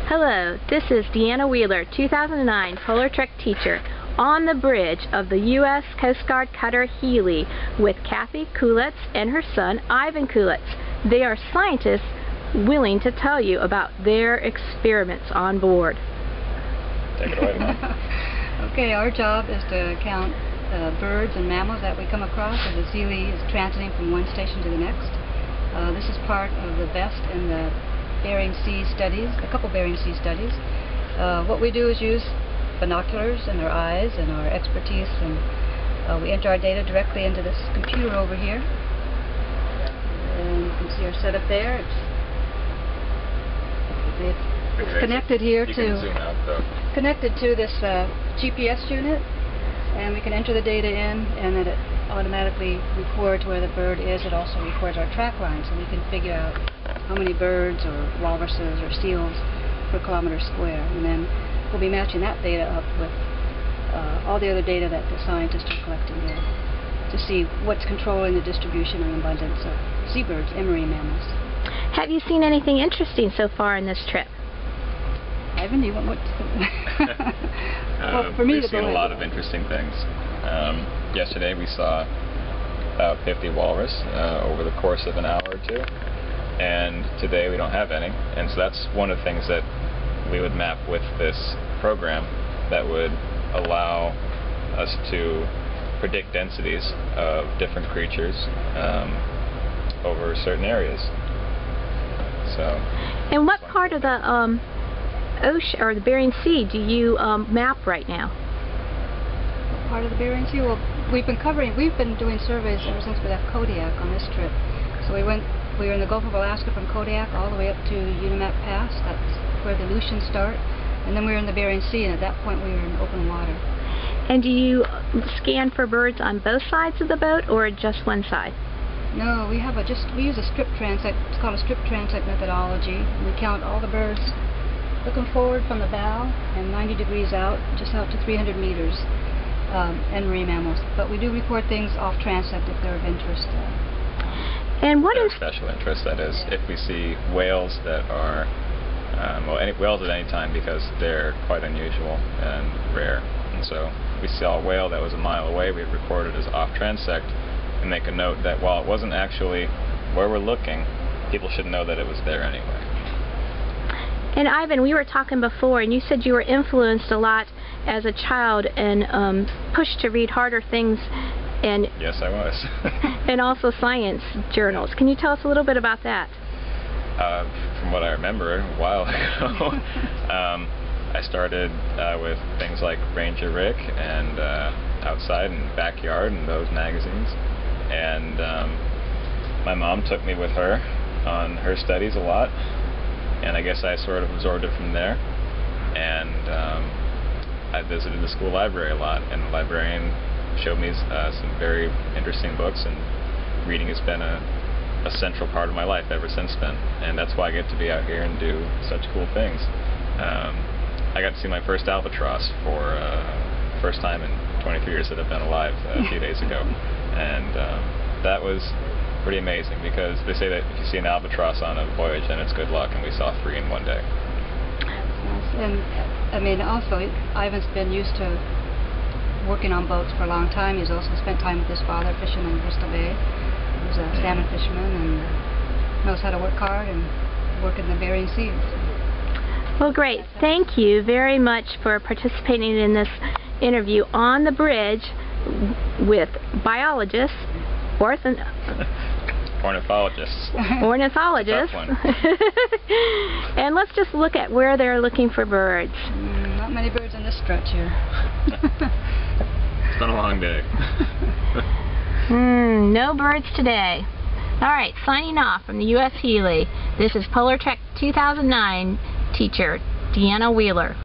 Hello, this is Deanna Wheeler, 2009 Polar Trek teacher, on the bridge of the U.S. Coast Guard cutter Healy with Kathy Kuletz and her son Ivan Kuletz. They are scientists willing to tell you about their experiments on board. Take it away, Mom. Okay, our job is to count birds and mammals that we come across as the Healy is transiting from one station to the next. This is part of the best in the Bering Sea studies, a couple Bering Sea studies. What we do is use binoculars and our eyes and our expertise, and we enter our data directly into this computer over here. And you can see our setup there. It's connected here connected to this GPS unit, and we can enter the data in, and then it automatically records where the bird is. It also records our track line, so we can figure out how many birds or walruses or seals per kilometer square, and then we'll be matching that data up with all the other data that the scientists are collecting there to see what's controlling the distribution and abundance of seabirds and marine mammals. Have you seen anything interesting so far in this trip? Ivan, do you want what? Well, for me, we've seen a lot of interesting things. Yesterday we saw about 50 walrus over the course of an hour or two, and today we don't have any, and so that's one of the things that we would map with this program that would allow us to predict densities of different creatures over certain areas. So. And what part of the ocean or the Bering Sea do you map right now? What part of the Bering Sea? Well, we've been doing surveys ever since we left Kodiak on this trip. So we were in the Gulf of Alaska from Kodiak all the way up to Unimak Pass. That's where the Aleutians start. And then we were in the Bering Sea, and at that point we were in open water. And do you scan for birds on both sides of the boat, or just one side? No, we use a strip transect. It's called a strip transect methodology. We count all the birds looking forward from the bow and 90 degrees out, just out to 300 meters, and marine mammals. But we do record things off transect if they're of interest. And what is special interest? That is, if we see whales that are whales at any time, because they're quite unusual and rare. And so if we saw a whale that was a mile away, we'd record it as off transect and make a note that while it wasn't actually where we're looking, people should know that it was there anyway. And Ivan, we were talking before, and you said you were influenced a lot as a child and pushed to read harder things. And yes, I was. And also science journals. Can you tell us a little bit about that? From what I remember, a while ago, I started with things like Ranger Rick and Outside and Backyard and those magazines. And my mom took me with her on her studies a lot, and I guess I sort of absorbed it from there. And I visited the school library a lot, and the librarian showed me some very interesting books, and reading has been a central part of my life ever since then, and that's why I get to be out here and do such cool things. I got to see my first albatross for the first time in 23 years that I've been alive a few days ago, and that was pretty amazing, because they say that if you see an albatross on a voyage, then it's good luck, and we saw 3 in one day. And I mean, also Ivan's been used to working on boats for a long time. He's also spent time with his father fishing in Bristol Bay. He's a salmon fisherman and knows how to work hard and work in the Bering Sea. Well, great. Thank you very much for participating in this interview on the bridge with biologists, ornithologists. Ornithologists. And let's just look at where they're looking for birds. Not many birds in this stretch here. It's been a long day. No birds today. Alright, signing off from the U.S. Healy. This is Polar Trek 2009 teacher, Deanna Wheeler.